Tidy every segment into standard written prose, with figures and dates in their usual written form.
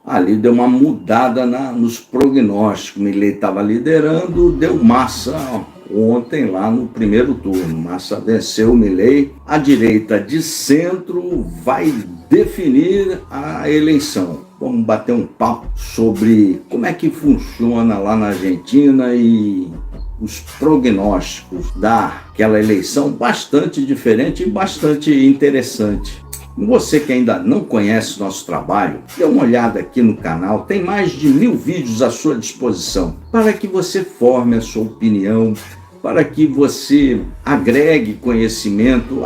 ali deu uma mudada nos prognósticos. Milei estava liderando, deu Massa ontem lá no primeiro turno. Massa venceu o Milei. A direita de centro vai definir a eleição. Vamos bater um papo sobre como é que funciona lá na Argentina e os prognósticos daquela eleição, bastante diferente e bastante interessante. Você que ainda não conhece nosso trabalho, dê uma olhada aqui no canal, tem mais de 1000 vídeos à sua disposição, para que você forme a sua opinião, para que você agregue conhecimento,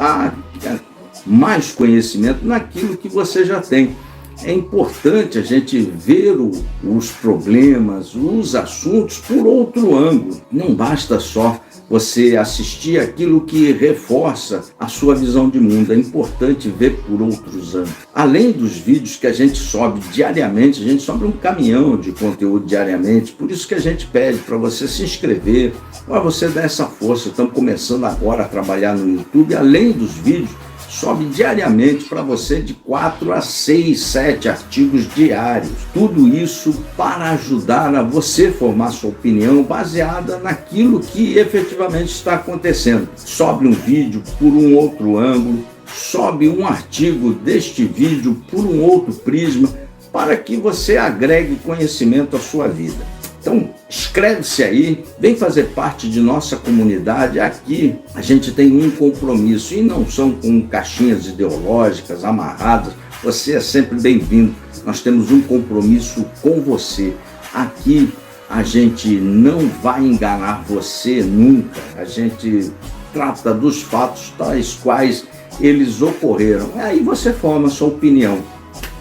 mais conhecimento naquilo que você já tem. É importante a gente ver os problemas, os assuntos por outro ângulo. Não basta só você assistir aquilo que reforça a sua visão de mundo. É importante ver por outros ângulos. Além dos vídeos que a gente sobe diariamente, a gente sobe um caminhão de conteúdo diariamente. Por isso que a gente pede para você se inscrever, para você dar essa força. Estamos começando agora a trabalhar no YouTube. Além dos vídeos, sobe diariamente para você de 4 a 6, 7 artigos diários. Tudo isso para ajudar a você formar sua opinião baseada naquilo que efetivamente está acontecendo. Sobe um vídeo por um outro ângulo, sobe um artigo deste vídeo por um outro prisma, para que você agregue conhecimento à sua vida. Então, inscreve-se aí, vem fazer parte de nossa comunidade. Aqui a gente tem um compromisso e não são com caixinhas ideológicas amarradas. Você é sempre bem-vindo. Nós temos um compromisso com você. Aqui a gente não vai enganar você nunca. A gente trata dos fatos tais quais eles ocorreram. Aí você forma a sua opinião.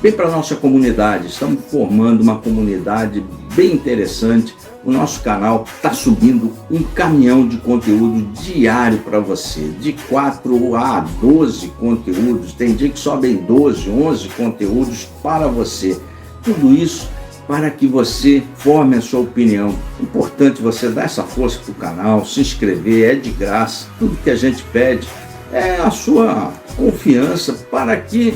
Vem para a nossa comunidade, estamos formando uma comunidade bem interessante. O nosso canal está subindo um caminhão de conteúdo diário para você, de 4 a 12 conteúdos, tem dia que sobem 12, 11 conteúdos para você. Tudo isso para que você forme a sua opinião. Importante você dar essa força para o canal, se inscrever, é de graça. Tudo que a gente pede é a sua confiança para que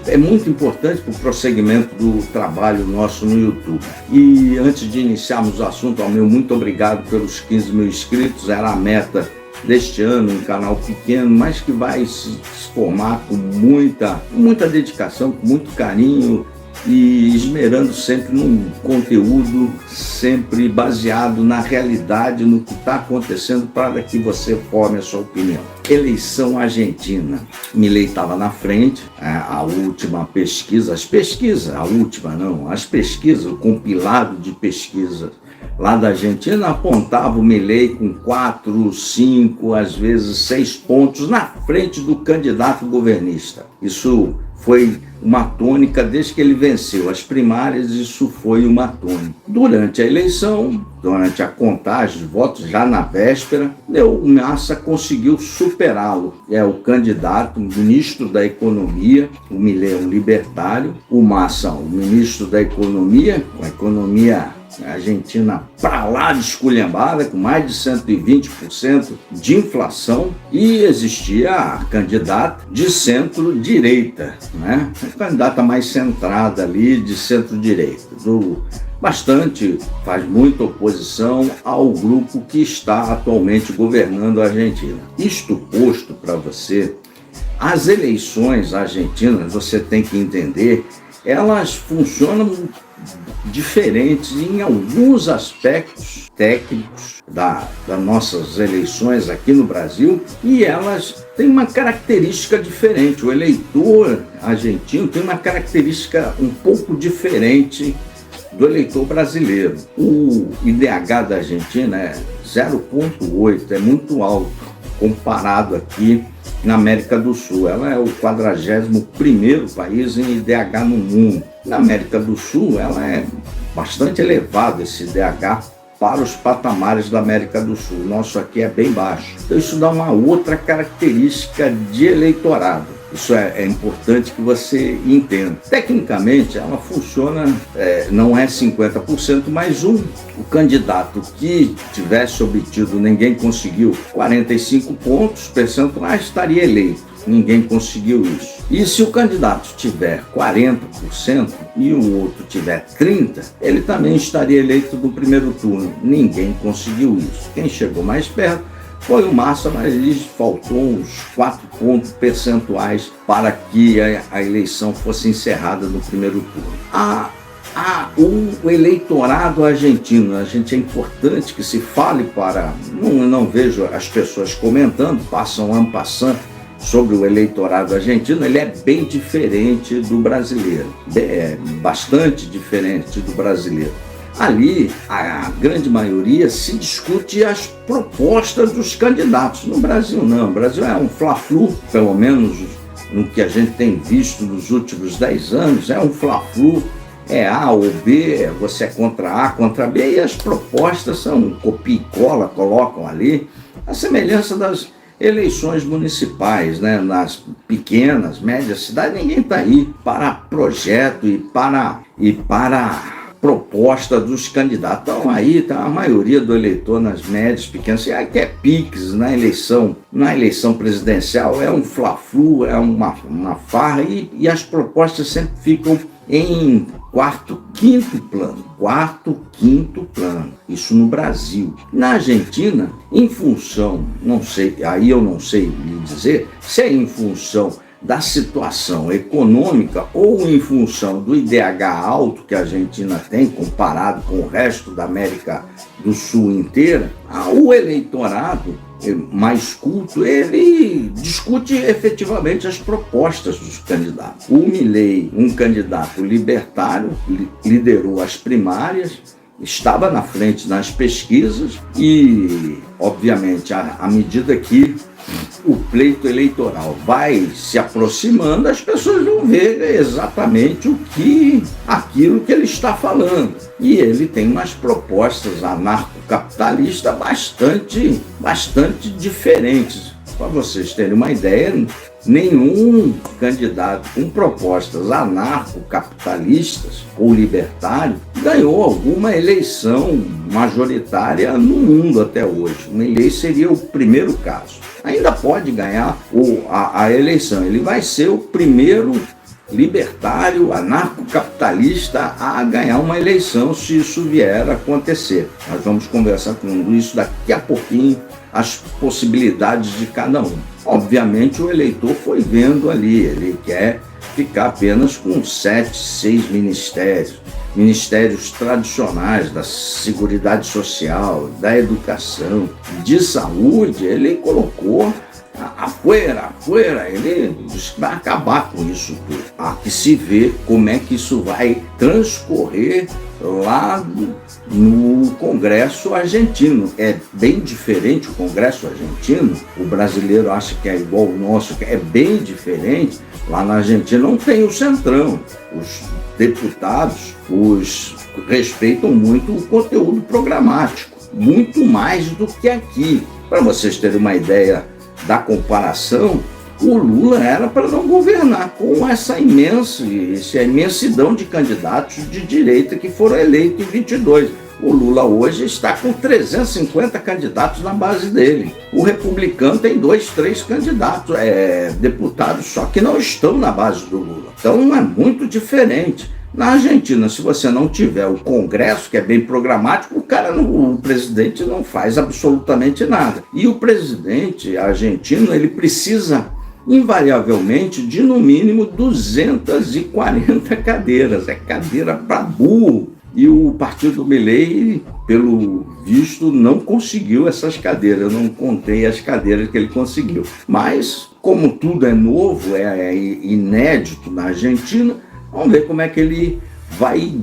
é muito importante para o prosseguimento do trabalho nosso no YouTube. E antes de iniciarmos o assunto, muito obrigado pelos 15 mil inscritos. Era a meta deste ano, um canal pequeno, mas que vai se formar com muita dedicação, com muito carinho e esmerando sempre num conteúdo sempre baseado na realidade, no que está acontecendo, para que você forme a sua opinião. Eleição argentina. Milei estava na frente, a última pesquisa, as pesquisas, o compilado de pesquisas lá da Argentina apontava o Milei com 4, 5, às vezes 6 pontos na frente do candidato governista. Isso foi uma tônica desde que ele venceu as primárias. Isso foi uma tônica. Durante a eleição, durante a contagem de votos, já na véspera, o Massa conseguiu superá-lo. É o candidato, o ministro da Economia, o Milei é um libertário, o Massa, o ministro da Economia, a economia argentina para lá de esculhambada, com mais de 120% de inflação, e existia a candidata de centro-direita, né? A candidata mais centrada ali de centro-direita, faz muita oposição ao grupo que está atualmente governando a Argentina. Isto posto para você, as eleições argentinas, você tem que entender, elas funcionam diferentes em alguns aspectos técnicos das nossas eleições aqui no Brasil, e elas têm uma característica diferente. O eleitor argentino tem uma característica um pouco diferente do eleitor brasileiro. O IDH da Argentina é 0,8, é muito alto comparado aqui na América do Sul. Ela é o 41º país em IDH no mundo. Na América do Sul, ela é bastante elevado, esse IDH, para os patamares da América do Sul. O nosso aqui é bem baixo. Então isso dá uma outra característica de eleitorado. Isso é importante que você entenda. Tecnicamente, ela funciona, não é 50%, mas o candidato que tivesse obtido, ninguém conseguiu, 45 pontos percentuais, estaria eleito. ninguém conseguiu isso. E se o candidato tiver 40% e o outro tiver 30%, ele também estaria eleito no primeiro turno. Ninguém conseguiu isso. Quem chegou mais perto foi o Massa, mas lhe faltou uns 4 pontos percentuais para que a eleição fosse encerrada no primeiro turno. O eleitorado argentino, é importante que se fale para... Não vejo as pessoas comentando, passam en passant sobre o eleitorado argentino. Ele é bem diferente do brasileiro, é bastante diferente do brasileiro. Ali, a grande maioria se discute as propostas dos candidatos. No Brasil, não. O Brasil é um fla-flu, pelo menos no que a gente tem visto nos últimos 10 anos, é um fla-flu, é A ou B, você é contra A, contra B, e as propostas são copia e cola, colocam ali, a semelhança das eleições municipais, né? Nas pequenas, médias cidades, ninguém está aí para projeto e para proposta dos candidatos. Então aí está a maioria do eleitor nas médias, pequenas, que é piques na eleição presidencial, é um fla-flu, é uma farra, e as propostas sempre ficam em quarto, quinto plano, isso no Brasil. Na Argentina, em função, não sei, aí eu não sei lhe dizer, se é em função da situação econômica ou em função do IDH alto que a Argentina tem comparado com o resto da América do Sul inteira, o eleitorado mais culto, ele discute efetivamente as propostas dos candidatos. O Milei, um candidato libertário, liderou as primárias, estava na frente nas pesquisas e, obviamente, à medida que o pleito eleitoral vai se aproximando, as pessoas vão ver exatamente aquilo que ele está falando. E ele tem umas propostas anarcocapitalistas bastante diferentes. Para vocês terem uma ideia, nenhum candidato com propostas anarcocapitalistas ou libertário ganhou alguma eleição majoritária no mundo até hoje. O Milei seria o primeiro caso. Ainda pode ganhar a eleição, ele vai ser o primeiro libertário, anarcocapitalista a ganhar uma eleição, se isso vier a acontecer. Nós vamos conversar com isso daqui a pouquinho, as possibilidades de cada um. Obviamente o eleitor foi vendo ali, ele quer ficar apenas com 7, 6 ministérios tradicionais da Seguridade Social, da Educação, de Saúde. Ele colocou afuera, ele vai acabar com isso tudo. Há que se ver como é que isso vai transcorrer lá no Congresso argentino. É bem diferente o Congresso argentino, o brasileiro acha que é igual ao nosso, que é bem diferente. Lá na Argentina não tem o centrão, os deputados respeitam muito o conteúdo programático, muito mais do que aqui. Para vocês terem uma ideia da comparação, o Lula era para não governar com essa imensidão de candidatos de direita que foram eleitos em 22. O Lula hoje está com 350 candidatos na base dele. O republicano tem 2, 3 candidatos, deputados, só que não estão na base do Lula. Então é muito diferente. Na Argentina, se você não tiver o Congresso, que é bem programático, o presidente não faz absolutamente nada. E o presidente argentino, ele precisa invariavelmente de no mínimo 240 cadeiras. É cadeira para burro. E o partido do Milei, pelo visto, não conseguiu essas cadeiras. Eu não contei as cadeiras que ele conseguiu. Mas, como tudo é novo, é inédito na Argentina, vamos ver como é que ele vai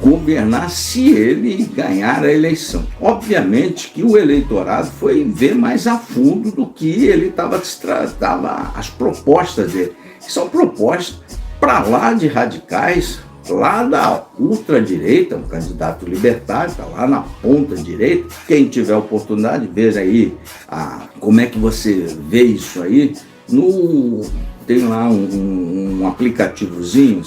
governar se ele ganhar a eleição. Obviamente que o eleitorado foi ver mais a fundo do que ele estava as propostas dele, que são propostas para lá de radicais, lá da ultradireita, um candidato libertário, está lá na ponta direita. Quem tiver oportunidade, veja aí como é que você vê isso aí. Tem lá um aplicativozinho,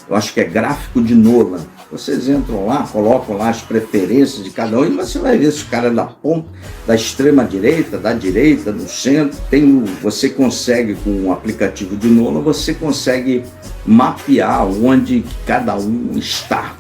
eu acho que é Gráfico de Nolan. Vocês entram lá, colocam lá as preferências de cada um e você vai ver se o cara é da ponta, da extrema direita, da direita, do centro. Você consegue, com o aplicativo de Nola, você consegue mapear onde cada um está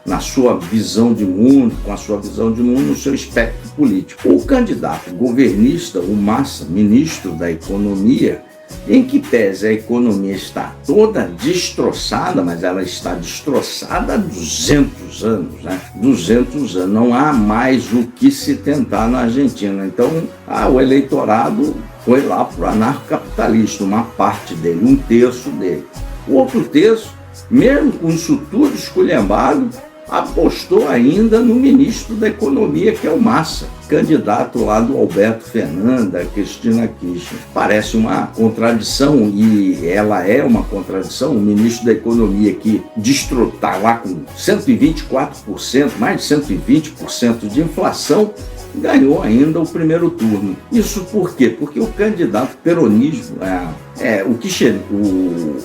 na sua visão de mundo, com a sua visão de mundo, no seu espectro político. O candidato governista, o Massa, ministro da Economia, em que pese a economia está toda destroçada, mas ela está destroçada há 200 anos, né? 200 anos, não há mais o que se tentar na Argentina. Então, o eleitorado foi lá para o anarcocapitalista, uma parte dele, um terço dele. O outro terço, mesmo com isso tudo esculhambado, apostou ainda no ministro da Economia, que é o Massa, candidato lá do Alberto Fernandes, da Cristina Kirchner. Parece uma contradição, e ela é uma contradição. O ministro da Economia, que está lá com 124%, mais de 120% de inflação, ganhou ainda o primeiro turno. Isso por quê? Porque o candidato peronismo,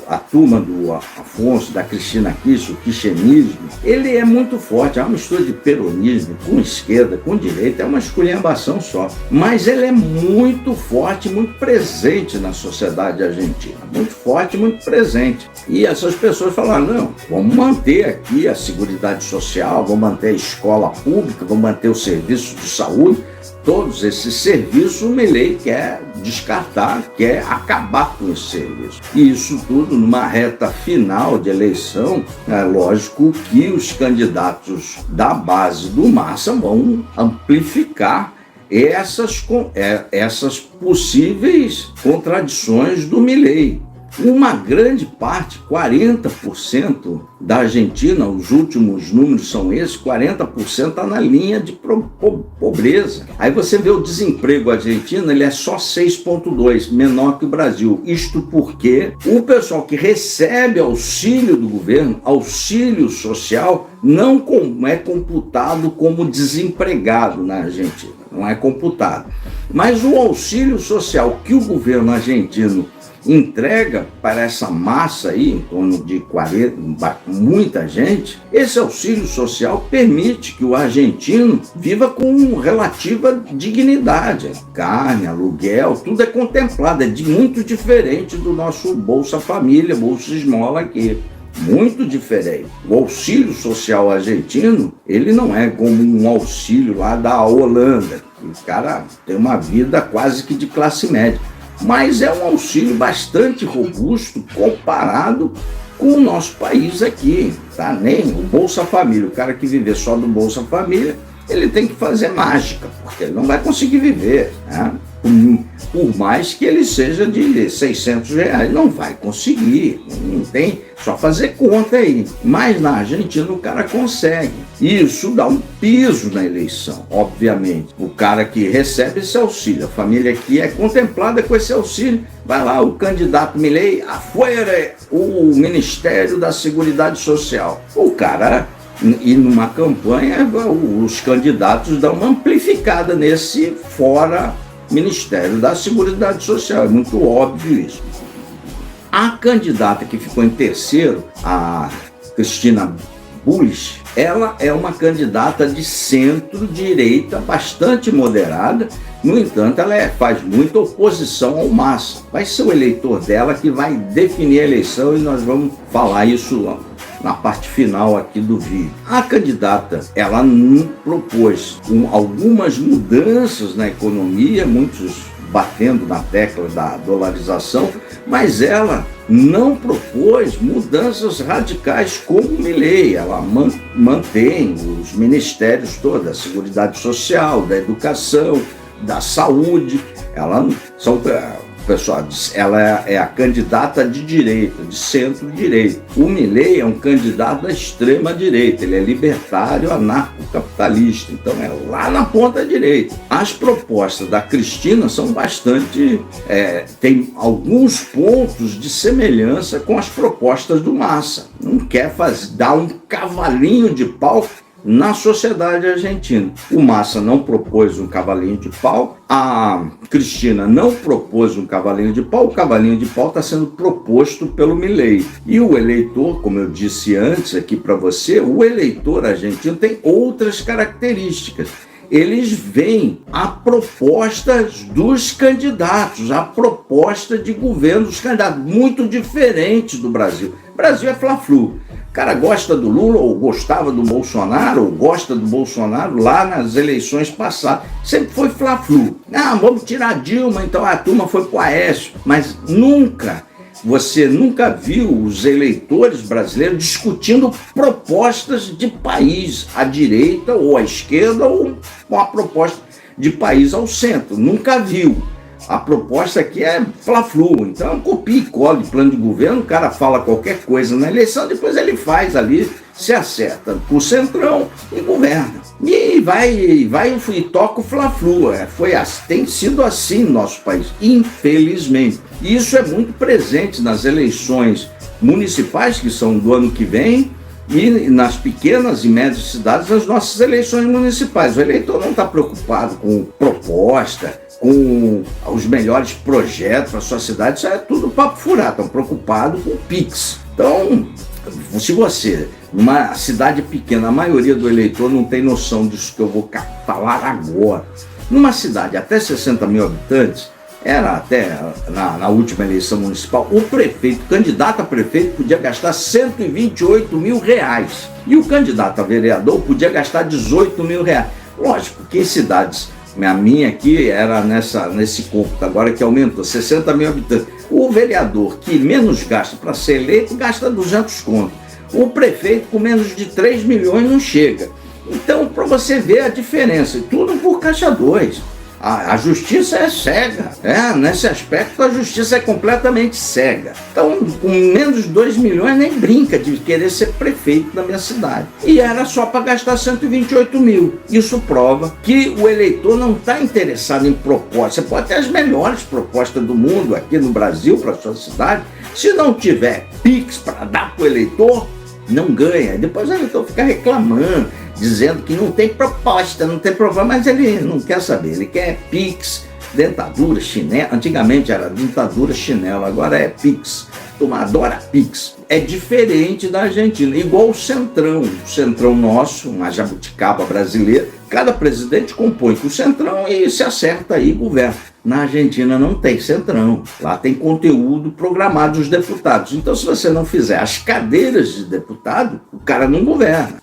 a turma do Afonso, da Cristina Kirchner, o kirchnerismo, ele é muito forte. É uma mistura de peronismo com esquerda, com direita, é uma esculhambação só. Mas ele é muito forte, muito presente na sociedade argentina. Muito forte, muito presente. E essas pessoas falaram, não, vamos manter aqui a Seguridade Social, vamos manter a escola pública, vamos manter o serviço de saúde. Todos esses serviços o Milei quer descartar, quer acabar com esse serviço. E isso tudo numa reta final de eleição. É lógico que os candidatos da base do Massa vão amplificar essas possíveis contradições do Milei. Uma grande parte, 40% da Argentina, os últimos números são esses, 40% está na linha de pobreza. Aí você vê o desemprego argentino, ele é só 6,2%, menor que o Brasil. Isto porque o pessoal que recebe auxílio do governo, auxílio social, não é computado como desempregado na Argentina, não é computado. Mas o auxílio social que o governo argentino entrega para essa massa aí, em torno de 40, muita gente, esse auxílio social permite que o argentino viva com relativa dignidade. Carne, aluguel, tudo é contemplado, é muito diferente do nosso Bolsa Família, Bolsa Esmola aqui. Muito diferente. O auxílio social argentino, ele não é como um auxílio lá da Holanda. O cara tem uma vida quase que de classe média. Mas é um auxílio bastante robusto comparado com o nosso país aqui, tá? Nem o Bolsa Família, o cara que viver só do Bolsa Família, ele tem que fazer mágica, porque ele não vai conseguir viver, né? Por mais que ele seja de R$600, não vai conseguir, não tem, só fazer conta aí. Mas na Argentina o cara consegue. Isso dá um piso na eleição, obviamente. O cara que recebe esse auxílio, a família que é contemplada com esse auxílio, vai lá, o candidato Milei, afuera o Ministério da Seguridade Social. O cara, e numa campanha, os candidatos dão uma amplificada nesse fora Ministério da Seguridade Social, é muito óbvio isso. A candidata que ficou em terceiro, a Cristina Bullich, ela é uma candidata de centro-direita, bastante moderada. No entanto, ela faz muita oposição ao Massa. Vai ser o eleitor dela que vai definir a eleição e nós vamos falar isso na parte final aqui do vídeo. A candidata, ela propôs algumas mudanças na economia, muitos batendo na tecla da dolarização, mas ela não propôs mudanças radicais como Milei. Ela mantém os ministérios todos, da Seguridade Social, da Educação, da Saúde. Ela é a candidata de direita, de centro-direita. O Milei é um candidato da extrema-direita, ele é libertário, anarcocapitalista, então é lá na ponta-direita. As propostas da Cristina são bastante... tem alguns pontos de semelhança com as propostas do Massa. Não quer dar um cavalinho de pau na sociedade argentina. O Massa não propôs um cavalinho de pau, a Cristina não propôs um cavalinho de pau, o cavalinho de pau está sendo proposto pelo Milei. E o eleitor, como eu disse antes aqui para você, o eleitor argentino tem outras características. Eles veem a proposta dos candidatos, a proposta de governo dos candidatos, muito diferente do Brasil. O Brasil é fla-flu. O cara gosta do Lula, ou gostava do Bolsonaro, ou gosta do Bolsonaro lá nas eleições passadas. Sempre foi fla-flu. Vamos tirar a Dilma, então a turma foi pro Aécio. Mas você nunca viu os eleitores brasileiros discutindo propostas de país à direita ou à esquerda ou uma proposta de país ao centro. Nunca viu. A proposta aqui é fla-flu, então copia e cola de plano de governo, o cara fala qualquer coisa na eleição, depois ele faz ali, se acerta pro centrão e governa. E vai e toca o fla-flu. Tem sido assim no nosso país, infelizmente. E isso é muito presente nas eleições municipais, que são do ano que vem, e nas pequenas e médias cidades, nas nossas eleições municipais. O eleitor não está preocupado com proposta, com os melhores projetos para a sua cidade, isso é tudo papo furado, estão preocupados com o Pix. Então, se você, numa cidade pequena, a maioria do eleitor não tem noção disso que eu vou falar agora. Numa cidade até 60 mil habitantes, era até na última eleição municipal, o candidato a prefeito podia gastar R$128 mil. E o candidato a vereador podia gastar R$18 mil. Lógico que em cidades, a minha aqui era nesse cômputo, agora que aumentou, 60 mil habitantes. O vereador que menos gasta para ser eleito gasta 200 contos. O prefeito com menos de 3 milhões não chega. Então, para você ver a diferença, tudo por caixa 2. A justiça é cega, nesse aspecto a justiça é completamente cega. Então, com menos de 2 milhões nem brinca de querer ser prefeito da minha cidade. E era só para gastar 128 mil. Isso prova que o eleitor não está interessado em propostas. Você pode ter as melhores propostas do mundo aqui no Brasil para a sua cidade. Se não tiver Pix para dar para o eleitor, não ganha. Depois o eleitor fica reclamando, dizendo que não tem proposta, não tem problema, mas ele não quer saber, ele quer Pix, dentadura, chinelo. Antigamente era dentadura, chinelo, agora é Pix. Turma adora Pix. É diferente da Argentina, igual o Centrão nosso, uma jabuticaba brasileira. Cada presidente compõe com o Centrão e se acerta aí e governa. Na Argentina não tem Centrão, lá tem conteúdo programado dos deputados. Então, se você não fizer as cadeiras de deputado, o cara não governa.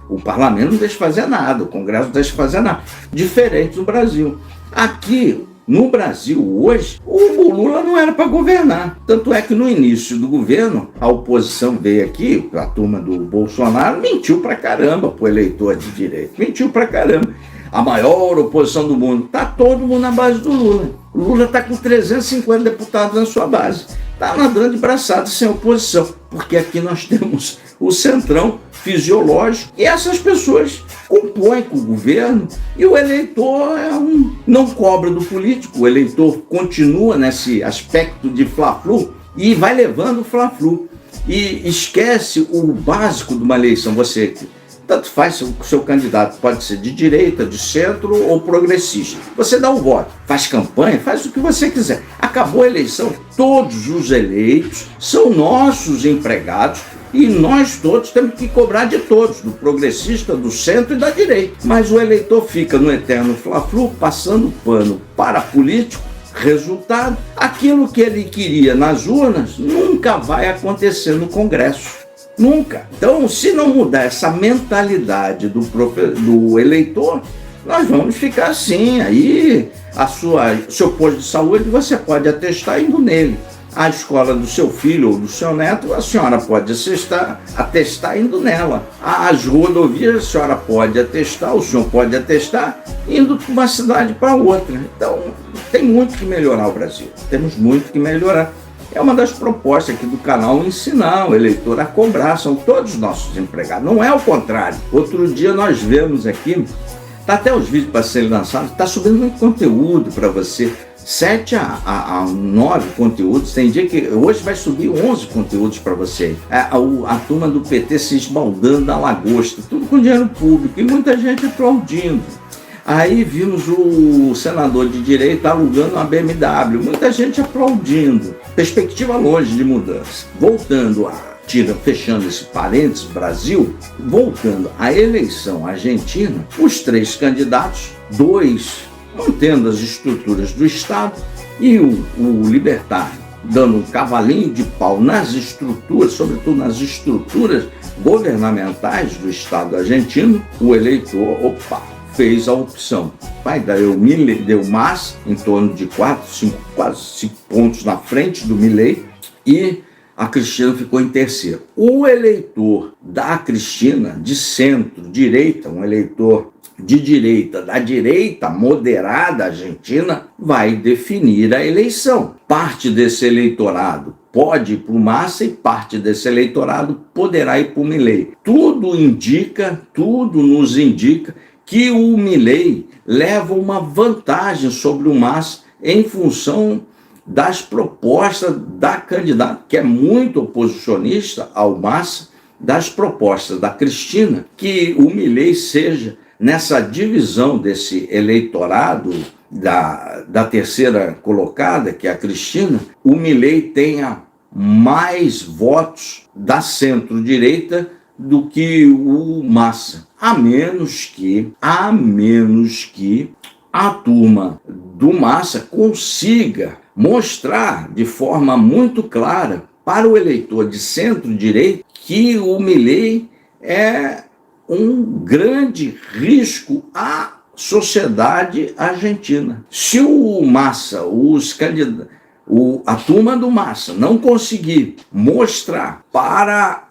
O parlamento não deixa fazer nada, o Congresso não deixa fazer nada. Diferente do Brasil. Aqui, no Brasil, hoje, o Lula não era para governar. Tanto é que no início do governo, a oposição veio aqui, a turma do Bolsonaro, mentiu pra caramba pro eleitor de direita. Mentiu pra caramba. A maior oposição do mundo. Tá todo mundo na base do Lula. O Lula tá com 350 deputados na sua base. Tá nadando de braçada sem oposição. Porque aqui nós temos o centrão fisiológico e essas pessoas compõem com o governo e o eleitor não cobra do político. O eleitor continua nesse aspecto de fla-flu e vai levando o fla-flu. E esquece o básico de uma eleição. Você... Tanto faz o seu candidato, pode ser de direita, de centro ou progressista. Você dá o voto, faz campanha, faz o que você quiser. Acabou a eleição, todos os eleitos são nossos empregados e nós todos temos que cobrar de todos, do progressista, do centro e da direita. Mas o eleitor fica no eterno fla-flu, passando pano para político. Resultado, aquilo que ele queria nas urnas nunca vai acontecer no Congresso. Nunca. Então, se não mudar essa mentalidade do eleitor, nós vamos ficar assim. Aí, seu posto de saúde, você pode atestar indo nele. A escola do seu filho ou do seu neto, a senhora pode atestar indo nela. As rodovias, a senhora pode atestar, o senhor pode atestar indo de uma cidade para outra. Então, tem muito que melhorar o Brasil. Temos muito que melhorar. É uma das propostas aqui do canal ensinar o eleitor a cobrar, são todos nossos empregados, não é o contrário. Outro dia nós vemos aqui, tá até os vídeos para serem lançados, tá subindo muito conteúdo para você 7 a 9 conteúdos. Tem dia que hoje vai subir 11 conteúdos para você. A turma do PT se esbaldando na lagosta, tudo com dinheiro público e muita gente aplaudindo. Aí vimos o senador de direita alugando uma BMW, muita gente aplaudindo. Perspectiva longe de mudança. Voltando fechando esse parênteses, Brasil, voltando à eleição argentina, os 3 candidatos, 2 mantendo as estruturas do Estado e o libertário dando um cavalinho de pau nas estruturas, sobretudo nas estruturas governamentais do Estado argentino, o eleitor, fez a opção. Deu Massa em torno de quase 5 pontos na frente do Milei e a Cristina ficou em terceiro. O eleitor da Cristina, de centro-direita, um eleitor de direita, da direita moderada argentina, vai definir a eleição. Parte desse eleitorado pode ir para o Massa e parte desse eleitorado poderá ir para o Milei. Tudo nos indica que o Milei leva uma vantagem sobre o Massa em função das propostas da candidata, que é muito oposicionista ao Massa, das propostas da Cristina, que o Milei seja, nessa divisão desse eleitorado da terceira colocada, que é a Cristina, o Milei tenha mais votos da centro-direita do que o Massa, a menos que a turma do Massa consiga mostrar de forma muito clara para o eleitor de centro-direita que o Milei é um grande risco à sociedade argentina. Se o Massa, a turma do Massa não conseguir mostrar para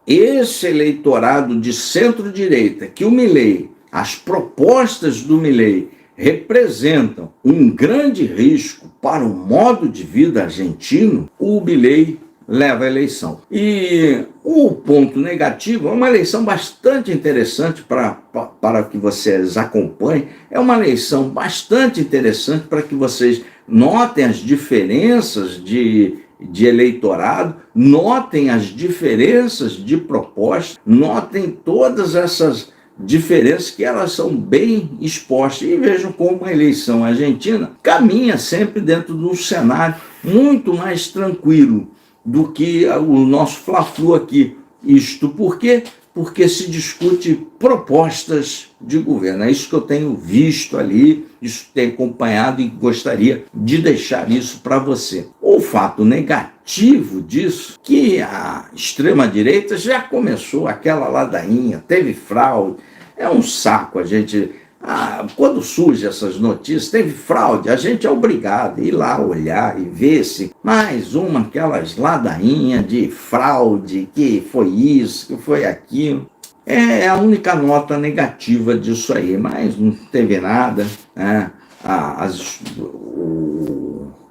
esse eleitorado de centro-direita que o Milei, as propostas do Milei representam um grande risco para o modo de vida argentino, o Milei leva a eleição. E o ponto negativo é uma eleição bastante interessante para que vocês acompanhem, é uma eleição bastante interessante para que vocês notem as diferenças de eleitorado, notem as diferenças de proposta, notem todas essas diferenças que elas são bem expostas e vejam como a eleição argentina caminha sempre dentro de um cenário muito mais tranquilo do que o nosso Fla-Flu aqui. Isto por quê? Porque se discute propostas de governo. É isso que eu tenho visto ali, isso que tenho acompanhado e gostaria de deixar isso para você. O fato negativo disso, que a extrema-direita já começou aquela ladainha, teve fraude, é um saco a gente... quando surgem essas notícias, teve fraude, a gente é obrigado a ir lá olhar e ver se mais aquelas ladainhas de fraude, que foi isso, que foi aquilo. É a única nota negativa disso aí, mas não teve nada, né?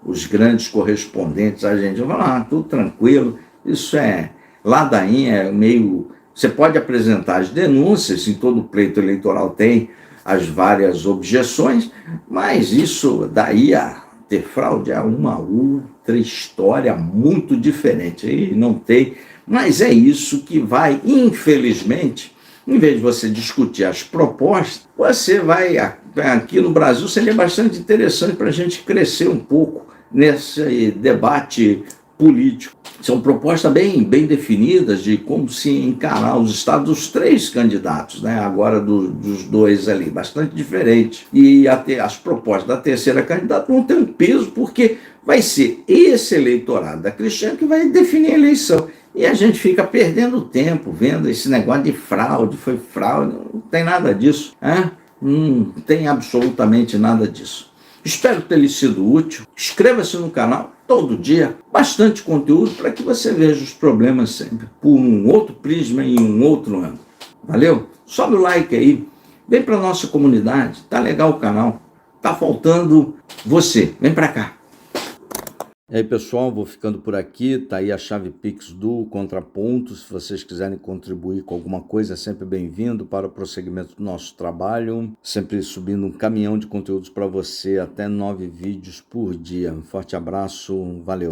Os grandes correspondentes, a gente fala, tudo tranquilo, isso é ladainha, é meio... Você pode apresentar as denúncias, em todo pleito eleitoral tem as várias objeções, mas isso daí a ter fraude é uma outra história muito diferente. Aí não tem, mas é isso que vai, infelizmente, em vez de você discutir as propostas, você vai, aqui no Brasil, seria bastante interessante para a gente crescer um pouco nesse debate político. São propostas bem definidas de como se encarar os estados dos 3 candidatos, né? Agora dos 2 ali, bastante diferente. E as propostas da terceira candidata vão ter um peso, porque vai ser esse eleitorado da Cristina que vai definir a eleição. E a gente fica perdendo tempo vendo esse negócio de fraude, foi fraude, não tem nada disso, né? Não tem absolutamente nada disso. Espero ter lhe sido útil. Inscreva-se no canal todo dia, bastante conteúdo para que você veja os problemas sempre por um outro prisma e um outro ângulo. Valeu? Sobe o like aí, vem para a nossa comunidade, tá legal o canal, tá faltando você, vem para cá. E aí, pessoal, vou ficando por aqui. Tá aí a chave Pix do Contraponto. Se vocês quiserem contribuir com alguma coisa, é sempre bem-vindo para o prosseguimento do nosso trabalho. Sempre subindo um caminhão de conteúdos para você, até 9 vídeos por dia. Um forte abraço, valeu!